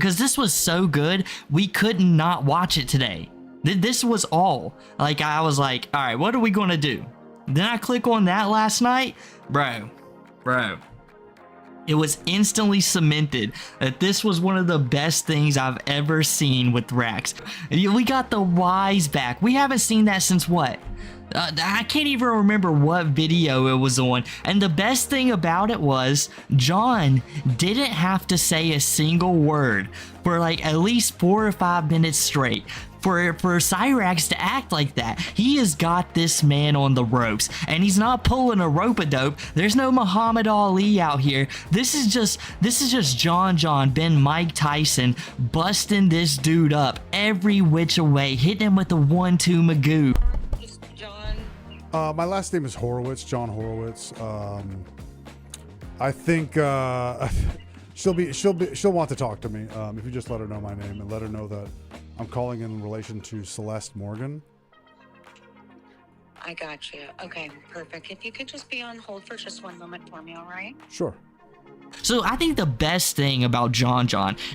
because this was so good, we could not watch it today. This was all. Like, I was like, all right, what are we gonna do? Then I click on that last night, bro. It was instantly cemented that this was one of the best things I've ever seen with Rax. We got the Y's back. We haven't seen that since what? I can't even remember what video it was on. And the best thing about it was John didn't have to say a single word for like at least 4 or 5 minutes straight. For Cyraxx to act like that. He has got this man on the ropes, and he's not pulling a rope-a-dope. There's no Muhammad Ali out here. This is just John Ben Mike Tyson busting this dude up every which way, hitting him with a 1-2 Magoo. John. My last name is Horowitz, John Horowitz. I think she'll want to talk to me if you just let her know my name and let her know that I'm calling in relation to Celeste Morgan. I got you. Okay, perfect. If you could just be on hold for just 1 moment for me, all right? Sure. So I think the best thing about John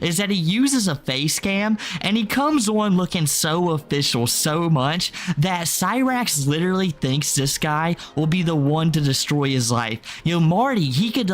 is that he uses a face cam and he comes on looking so official so much that Cyraxx literally thinks this guy will be the one to destroy his life. You know, Marty, he could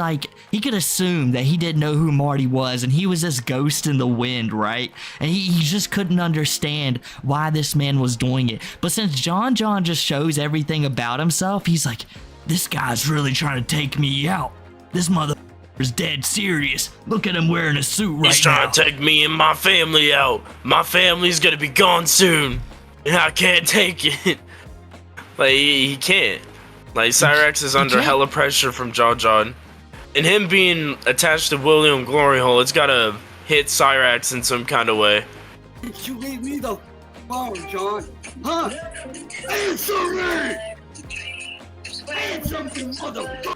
assume that he didn't know who Marty was and he was this ghost in the wind, right? And he just couldn't understand why this man was doing it. But since John just shows everything about himself, he's like, this guy's really trying to take me out. This mother is dead serious. Look at him wearing a suit right now. He's trying to take me and my family out. My family's gonna be gone soon, and I can't take it. Like, he can't. Like, Cyraxx is under hella pressure from John. And him being attached to William Glory Hole, it's gotta hit Cyraxx in some kind of way. You leave me the phone, John. Huh? Answer me! Answer me, motherfucker!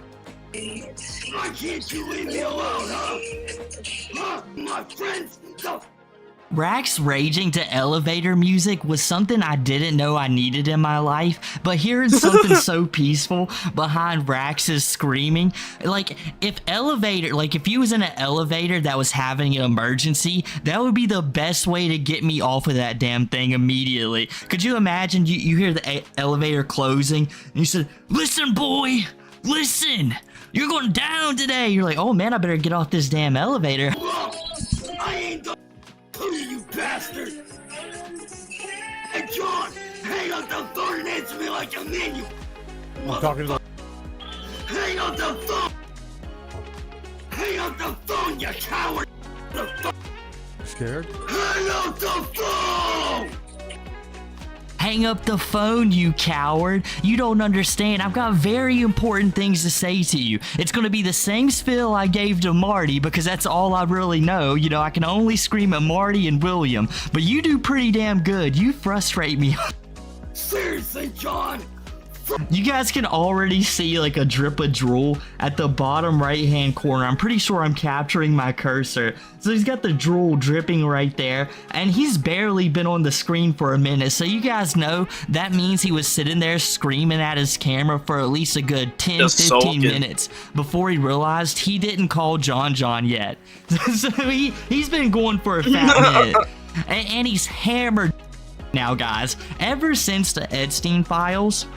Why can't you leave me alone, huh? Huh? My friends, Rax raging to elevator music was something I didn't know I needed in my life, but hearing something so peaceful behind Rax's screaming, like if you was in an elevator that was having an emergency, that would be the best way to get me off of that damn thing immediately. Could you imagine you hear the elevator closing and you said, "Listen, boy, listen. You're going down today." You're like, oh man, I better get off this damn elevator. I ain't the you bastard! Hey, John, hang up the phone and answer me like a man, you I'm talking to the... Hang up the phone! Hang up the phone, you coward! Scared? Hang up the phone! Hang up the phone, you coward. You don't understand. I've got very important things to say to you. It's going to be the same spiel I gave to Marty because that's all I really know. You know, I can only scream at Marty and William, but you do pretty damn good. You frustrate me. Seriously, John? You guys can already see like a drip of drool at the bottom right hand corner. I'm pretty sure I'm capturing my cursor. So he's got the drool dripping right there, and he's barely been on the screen for a minute. So you guys know that means he was sitting there screaming at his camera for at least a good 10-15 minutes before he realized he didn't call John yet. So he's been going for a fat minute, and he's hammered now, guys. Ever since the Epstein files,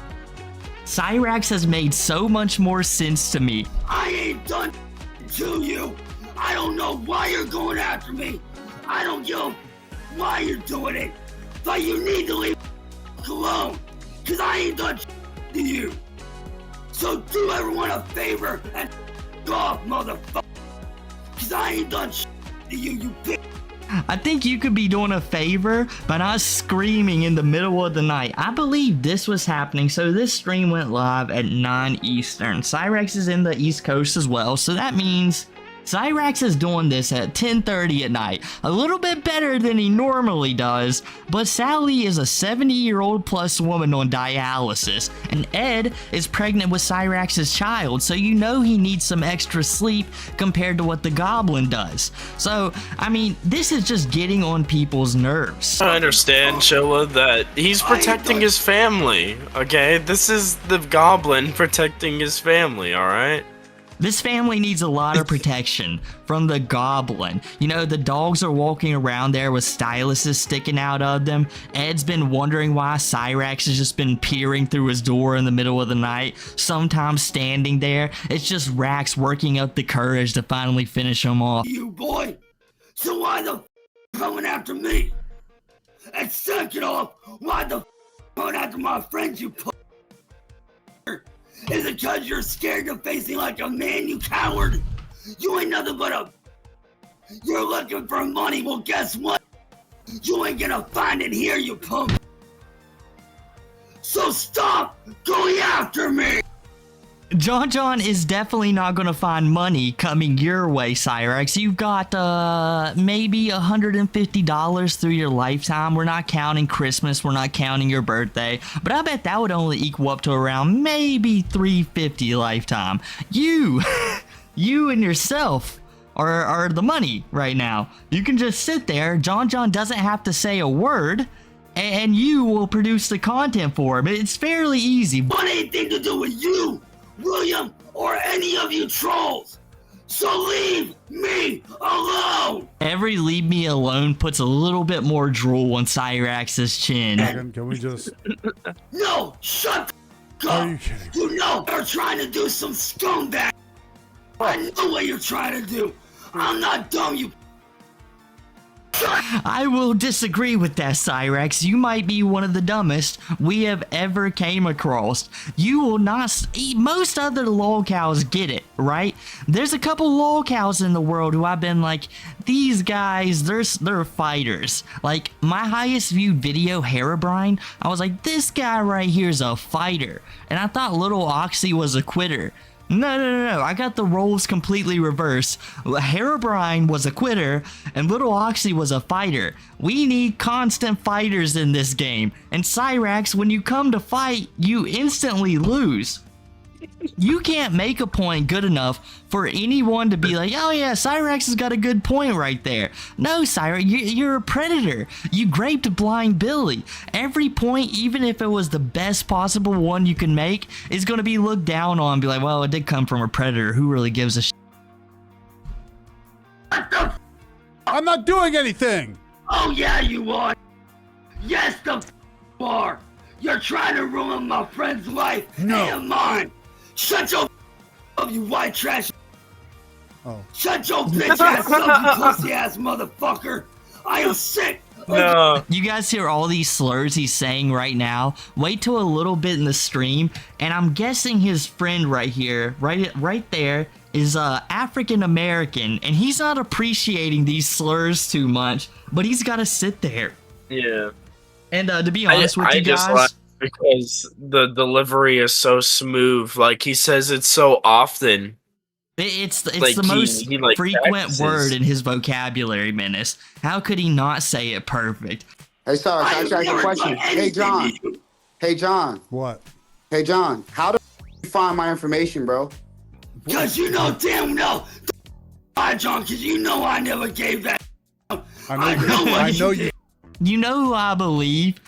Cyraxx has made so much more sense to me. I ain't done to you. I don't know why you're going after me. I don't know why you're doing it. But you need to leave alone. Cause I ain't done to you. So do everyone a favor and off, motherfucker. Cause I ain't done to you, you bitch. I think you could be doing a favor by not screaming in the middle of the night. I believe this was happening, so this stream went live at 9 Eastern. Cyraxx is in the East Coast as well, so that means Cyraxx is doing this at 10:30 at night. A little bit better than he normally does, but Sally is a 70-year-old plus woman on dialysis, and Ed is pregnant with Cyraxx's child, so you know he needs some extra sleep compared to what the Goblin does. So, I mean, this is just getting on people's nerves. I understand, Chilla, that he's protecting his family, okay? This is the Goblin protecting his family, alright? This family needs a lot of protection from the goblin. You know, the dogs are walking around there with styluses sticking out of them. Ed's been wondering why Cyraxx has just been peering through his door in the middle of the night, sometimes standing there. It's just Rax working up the courage to finally finish him off. You boy! So why the coming after me? And second off, why the going after my friends, you put? Is it cause you're scared of facing like a man, you coward? You ain't nothing but a... You're looking for money, well guess what? You ain't gonna find it here, you punk. So stop going after me! John is definitely not going to find money coming your way, Cyraxx. You've got maybe $150 through your lifetime. We're not counting Christmas. We're not counting your birthday. But I bet that would only equal up to around maybe $350 lifetime. You and yourself are the money right now. You can just sit there. John doesn't have to say a word, and you will produce the content for him. It's fairly easy. Want anything to do with you, William, or any of you trolls? So leave me alone! Every leave me alone puts a little bit more drool on Cyraxx's chin. Can we just... No, shut the Are up! you kidding? You know you're trying to do some scumbag. I know what you're trying to do. I'm not dumb, you... I will disagree with that, Cyraxx. You might be one of the dumbest we have ever came across. You will not... Most other lolcows get it, right? There's a couple lolcows in the world who I've been like, these guys, they're fighters. Like, my highest viewed video, Herobrine, I was like, this guy right here is a fighter. And I thought Little Oxy was a quitter. No. I got the roles completely reversed. Herobrine was a quitter, and Little Oxy was a fighter. We need constant fighters in this game. And Cyraxx, when you come to fight, you instantly lose. You can't make a point good enough for anyone to be like, oh yeah, Cyraxx has got a good point right there. No, Cyraxx, you're a predator. You graped Blind Billy. Every point, even if it was the best possible one you can make, is going to be looked down on and be like, well, it did come from a predator. Who really gives a I'm not doing anything! Oh yeah, you are. Yes, the are. You're trying to ruin my friend's life and mine. Shut your up, you white trash. Oh. Shut your bitch ass up, you pussy ass motherfucker. I am sick. No. You guys hear all these slurs he's saying right now? Wait till a little bit in the stream, and I'm guessing his friend right here, right there, is African American, and he's not appreciating these slurs too much, but he's got to sit there. Yeah. And to be honest with you just guys, laugh because the delivery is so smooth. Like, he says it so often. it's like, the most he, like, frequent practices. word in his vocabulary, Menace. How could he not say it perfect? Hey, sorry, can I ask you a question? Hey, John. Hey, John. What? Hey, John. How do you find my information, bro? Cause you know damn well, John, cause you know I never gave that. I know you. You know who I believe?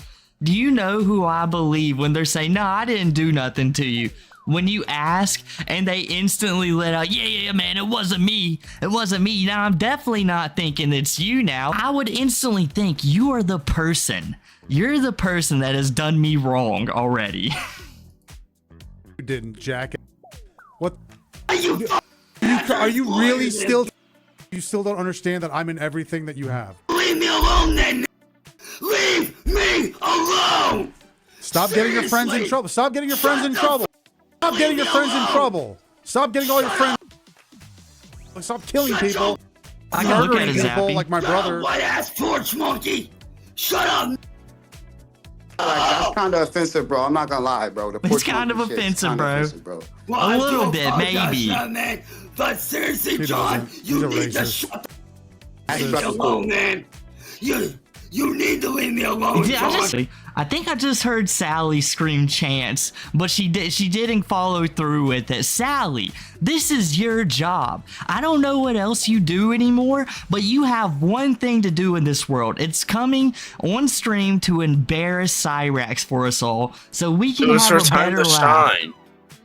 Do you know who I believe when they're saying, no, I didn't do nothing to you? When you ask and they instantly let out, yeah, man, it wasn't me. It wasn't me. Now, I'm definitely not thinking it's you now. I would instantly think you are the person. You're the person that has done me wrong already. You didn't, Jack. What? Are you really still... You still don't understand that I'm in everything that you have. Leave me alone then. Leave me alone. Stop getting your friends in trouble. Stop getting your friends in trouble. Stop getting your friends in trouble. Stop getting all your friends. Stop killing people. I can look at Murdering his people zappy. like my brother. White ass porch monkey. Shut up. That's kind of offensive, bro. I'm not gonna lie, bro. It's kind of offensive, bro. Well, A little bit, maybe. Man. But seriously, He John, doesn't. you He's a need to racist. shut the leave me alone, man. You need to leave me alone, John. I think I just heard Sally scream chants, but she didn't follow through with it. Sally, this is your job. I don't know what else you do anymore, but you have one thing to do in this world. It's coming on stream to embarrass Cyraxx for us all, so we can It was have her a time better to laugh. shine.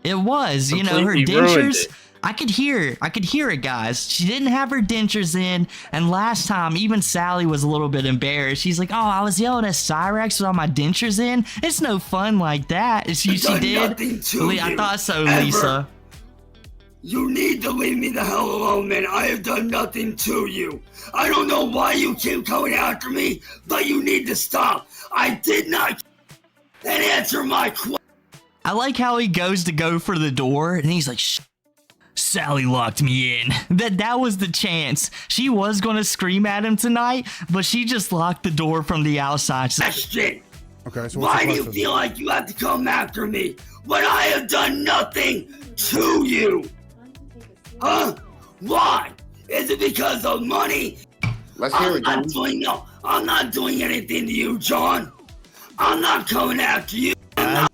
It was, you know, her Completely ruined dentures. it. I could hear it, guys. She didn't have her dentures in, and last time, even Sally was a little bit embarrassed. She's like, oh, I was yelling at Cyraxx with all my dentures in. It's no fun like that. She did. I thought so, Lisa. You need to leave me the hell alone, man. I have done nothing to you. I don't know why you keep coming after me, but you need to stop. I did not and answer my question. I like how he goes to go for the door, and he's like, shh. Sally locked me in. That was the chance. She was going to scream at him tonight, but she just locked the door from the outside. Question. Okay, so why do you feel like you have to come after me when I have done nothing to you? Huh? Why? Is it because of money? Let's hear it, John. I'm not doing anything to you, John. I'm not coming after you. I'm not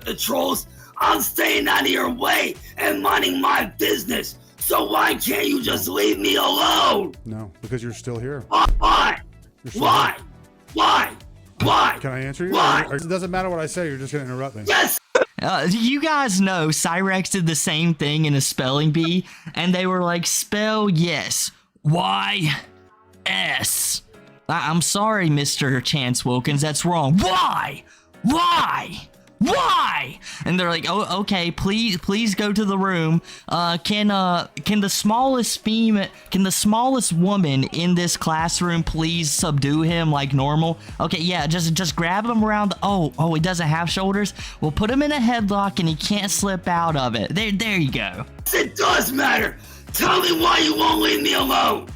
the trolls. I'm staying out of your way and minding my business. So why can't you just leave me alone? No, because you're still here. Why? Why? Why? Why? Can I answer you? Why? Or it doesn't matter what I say. You're just gonna interrupt me. Yes. You guys know Cyraxx did the same thing in a spelling bee, and they were like, spell yes, Y-S. I'm sorry, Mr. Chance Wilkins, that's wrong. Why? Why? Why? And they're like, oh, okay, please go to the room. Can the smallest woman in this classroom please subdue him like normal? Okay, yeah, just grab him around the, oh, he doesn't have shoulders? Well, put him in a headlock and he can't slip out of it. There you go. It does matter. Tell me why you won't leave me alone.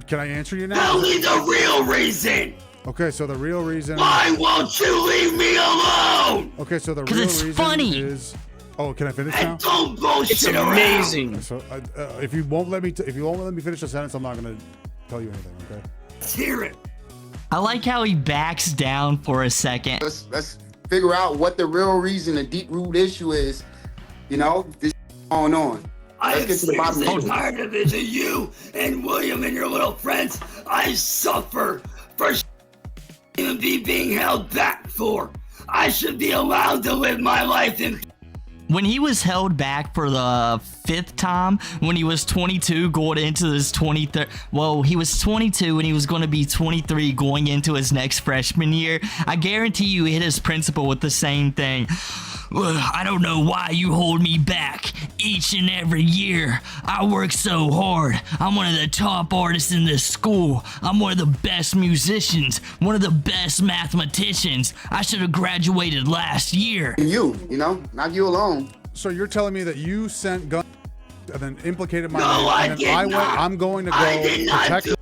Can I answer you now? Tell me the real reason. Okay, so the real reason. Why won't you leave me alone? Okay, so the real reason is. Oh, can I finish now? Don't bullshit It's amazing. around. So if you won't let me finish the sentence, I'm not gonna tell you anything. Okay. Let's hear it. I like how he backs down for a second. Let's figure out what the real reason, the deep root issue is. You know, this going on. I'm seriously tired of it. You and William and your little friends. I suffer for even being held back for. I should be allowed to live my life in. When he was held back for the 5th time, when he was 22 going into his 23rd, well, he was 22 and he was going to be 23 going into his next freshman year, I guarantee you he hit his principal with the same thing. I don't know why you hold me back each and every year. I work so hard. I'm one of the top artists in this school. I'm one of the best musicians, one of the best mathematicians. I should have graduated last year. You know, not you alone. So you're telling me that you sent guns and then implicated my No, name, I and did then I not. went, I'm going to I go did not protect do-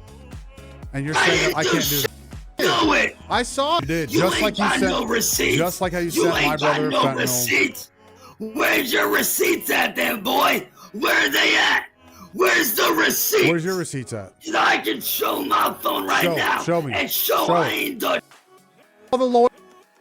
and you're saying that I can't do that. Do it. I saw you did, You just ain't like you got sent, no receipts. just like how you You sent my ain't got brother no fentanyl. receipts. Where's your receipts at then, boy? Where are they at? Where's the receipts? Where's your receipts at? I can show my phone right now. Show me. And show Show I it. ain't done. All the lawyer.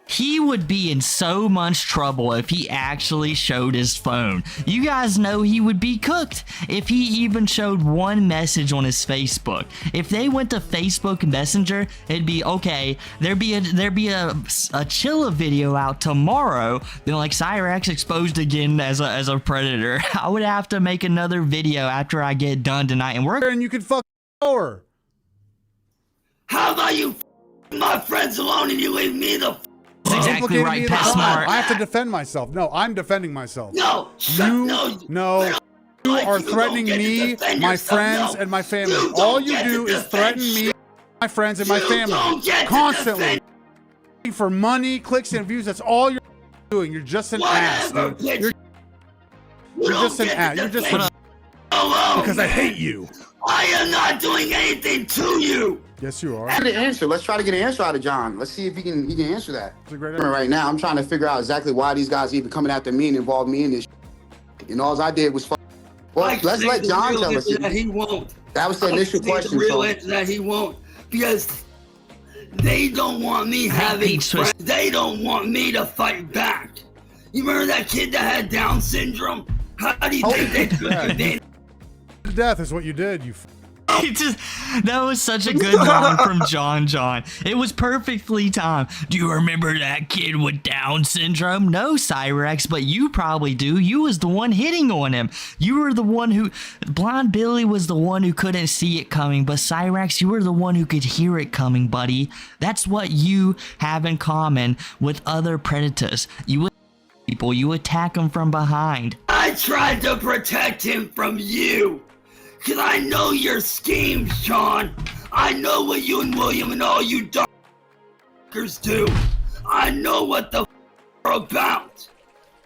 He would be in so much trouble if he actually showed his phone. You guys know he would be cooked if he even showed one message on his Facebook. If they went to Facebook Messenger, it'd be okay. There'd be a Chilla video out tomorrow. Then like Cyraxx exposed again as a predator. I would have to make another video after I get done tonight, and we're And you can fuck her. How about you my friends alone and you leave me the That's exactly Implicated me right, in the Pet crime. Smart. I have to defend myself. No, I'm defending myself. No, No, you are threatening me, my friends, and my family. All you do is threaten me, my friends, and my family constantly for money, clicks, and views. That's all you're doing. You're just an ass, dude. You're just an ass. You're just alone. because I hate you. I am not doing anything to you. Yes, you are. Get an answer. Let's try to get an answer out of John. Let's see if he can answer that. It's a great answer. Right now, I'm trying to figure out exactly why these guys even coming after me and involve me in this. And all I did was. Well, let's let John tell us. That he won't. That was the initial question. The real So answer that he won't, because they don't want me having friends. They don't want me to fight back. You remember that kid that had Down syndrome? How do you think they could have been? Death is what you did. You. That was such a good line from John. It was perfectly timed. Do you remember that kid with Down syndrome? No, Cyraxx, but you probably do. You was the one hitting on him. You were the one who... Blind Billy was the one who couldn't see it coming, but Cyraxx, you were the one who could hear it coming, buddy. That's what you have in common with other predators. You people, you attack them from behind. I tried to protect him from you. Cause I know your schemes, Sean. I know what you and William and all you d***ers do. I know what the are about.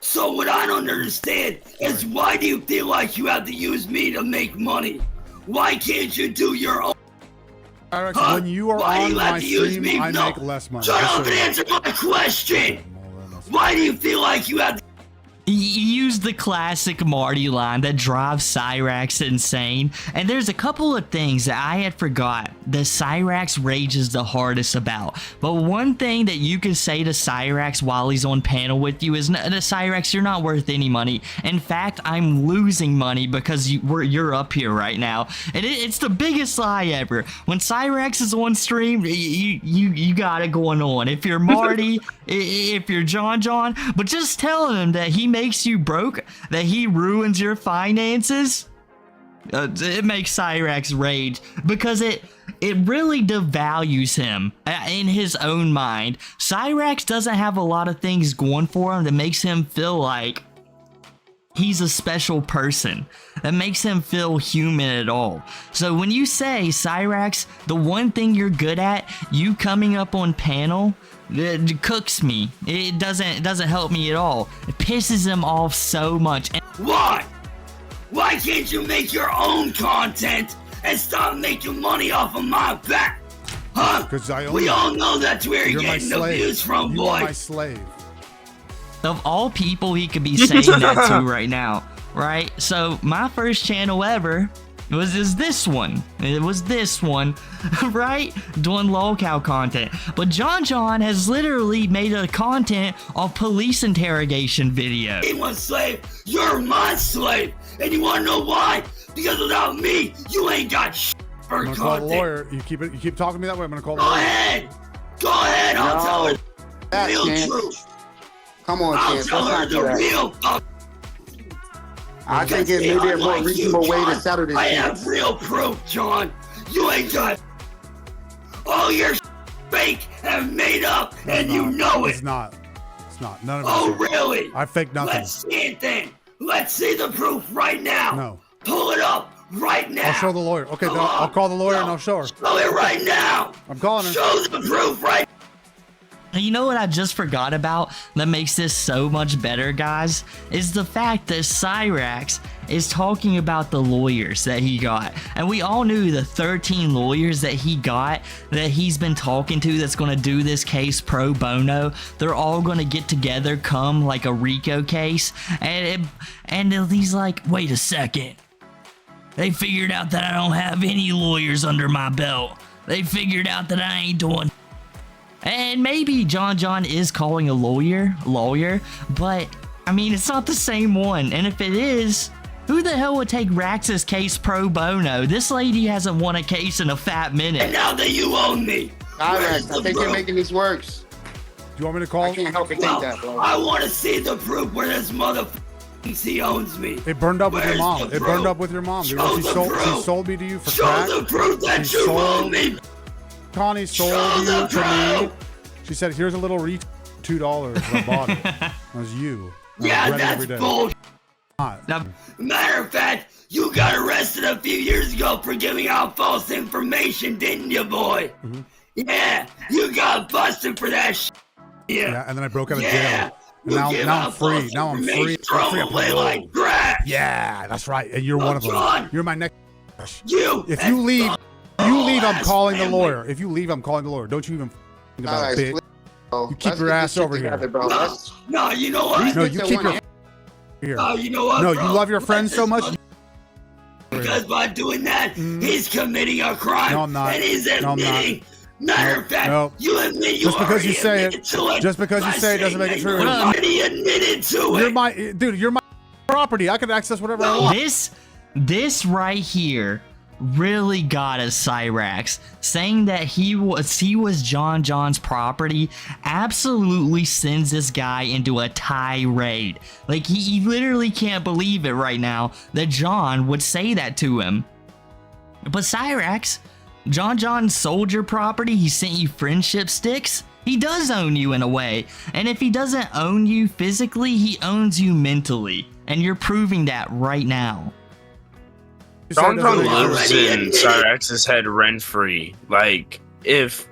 So what I don't understand is why do you feel like you have to use me to make money? Why can't you do your own? Cyraxx, when you are on my stream, I make less money. Shut up and answer my question. Why do you feel like you have to? You use the classic Marty line that drives Cyraxx insane, and there's a couple of things that I had forgot that Cyraxx rages the hardest about. But one thing that you can say to Cyraxx while he's on panel with you is, Cyraxx, you're not worth any money. In fact, I'm losing money because you're up here right now, and it's the biggest lie ever. When Cyraxx is on stream, you got it going on. If you're Marty, if you're John, but just telling him that he makes you broke, that he ruins your finances, it makes Cyraxx rage because it really devalues him in his own mind. Cyraxx doesn't have a lot of things going for him that makes him feel like he's a special person, that makes him feel human at all. So when you say, Cyraxx, the one thing you're good at, you coming up on panel, it cooks me. It doesn't help me at all. It pisses him off so much. Why? Why can't you make your own content and stop making money off of my back? Huh? We all know that's where you're getting the views from, boy. You are my slave. Of all people he could be saying that to right now, right? So my first channel ever is this one. It was this one, right? Doing lolcow content. But John has literally made a content of police interrogation video. He was slave. You're my slave. And you wanna know why? Because without me, you ain't got shit for I'm gonna content. call a lawyer. You keep talking to me that way. I'm gonna call a Go lawyer. ahead. Go ahead. I'll tell her the real truth. Come on, I'll Chance. tell her the real fuck. I think it may be a more reasonable way to settle this. I have real proof, John. You ain't got all your fake and made up, and you know it. It's not. It's not. None of it. Oh, really? I faked nothing. Let's see it then. Let's see the proof right now. No. Pull it up right now. I'll show the lawyer. Okay, then I'll call the lawyer and I'll show her. Show it right now. I'm calling her. Show the proof right. And you know what I just forgot about that makes this so much better, guys? Is the fact that Cyraxx is talking about the lawyers that he got. And we all knew the 13 lawyers that he got, that he's been talking to, that's going to do this case pro bono. They're all going to get together, come like a RICO case. And he's like, wait a second. They figured out that I don't have any lawyers under my belt. They figured out that I ain't doing. And maybe John is calling a lawyer, but I mean, it's not the same one. And if it is, who the hell would take Rax's case pro bono? This lady hasn't won a case in a fat minute. And now that you own me, Cyraxx, I think you're making this worse. Do you want me to call? I can't help but think that, bro. I want to see the proof where this motherfucker thinks he owns me. It burned up with your Where's mom. the It burned proof? up with your mom. Show Because the she proof. sold me to you for Show crack. the proof that She you sold- own me. Connie sold Show you the to me. proof. She said, "Here's a little $2. I bought it." That was you. I Yeah, read it every that's day. bullshit. Not. Matter of fact, you got arrested a few years ago for giving out false information, didn't you, boy? Mm-hmm. Yeah, you got busted for that shit. Yeah, and then I broke out of Yeah. jail. And now I'm free. Now I'm free. Throw I'm away free. like grass. Yeah, that's right. And you're one of them. John. You're my next. You. If and you leave, the I'm ass calling the family. lawyer. If you leave, I'm calling the lawyer. Don't you even think about Cyraxx, it, bitch. please, bro. You keep Let's your get ass this shit over here. together, bro. No, Let's- no, you know what? No, These you bitches keep want your to- here. No, you know what, No, bro? you love your friends so much. Because by doing that, he's committing a crime. No, I'm not. And he's No, I'm not. admitting. Matter of fact, No. you admit you Just because you say it- admitted to it. just because you by say it doesn't saying make it that true. You already admitted to You're it. my dude. You're my property. I can access whatever I want. This right here really got at Cyraxx, saying that he was John's property, absolutely sends this guy into a tirade. Like, he literally can't believe it right now that John would say that to him. But Cyraxx, John sold your property, he sent you friendship sticks. He does own you in a way, and if he doesn't own you physically, he owns you mentally, and you're proving that right now. John lives in Cyraxx's head rent-free. Like, if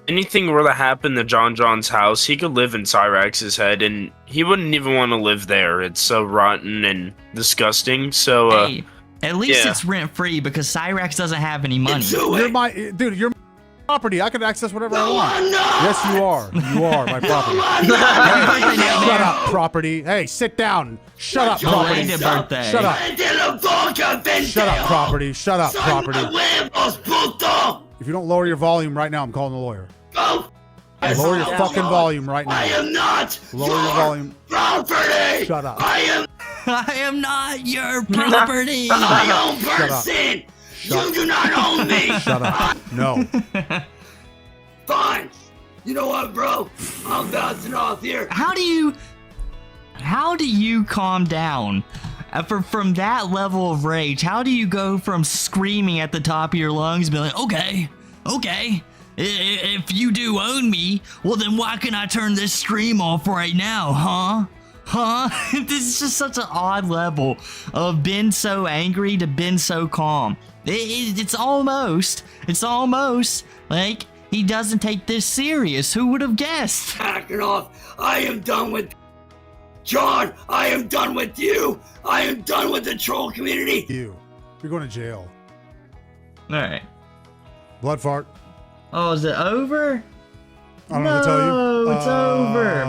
anything were to happen to John's house, he could live in Cyraxx's head, and he wouldn't even want to live there. It's so rotten and disgusting. So, hey, at least it's rent-free because Cyraxx doesn't have any money. You're my dude. You're my property. I can access whatever I want. Yes, you are. You are my property. Hey, shut up, property. Hey, sit down. Shut up, property. Birthday. Shut up. Shut up, property. Shut up, property. If you don't lower your volume right now, I'm calling the lawyer. Lower your fucking volume right now. I am not Lower your volume. property. Shut up. I am not your property. My own person. You do not own me. Shut up. No. Fine. You know what, bro? I'm bouncing off here. How do you calm down? From that level of rage, how do you go from screaming at the top of your lungs and be like, okay, if you do own me, well then why can I turn this stream off right now, huh? This is just such an odd level of being so angry to being so calm. It's almost like he doesn't take this serious. Who would have guessed? Backing off. I am done with John. I am done with you. I am done with the troll community. You're going to jail. All right. Blood fart. Oh, is it over? I don't know what to tell you. No, it's over.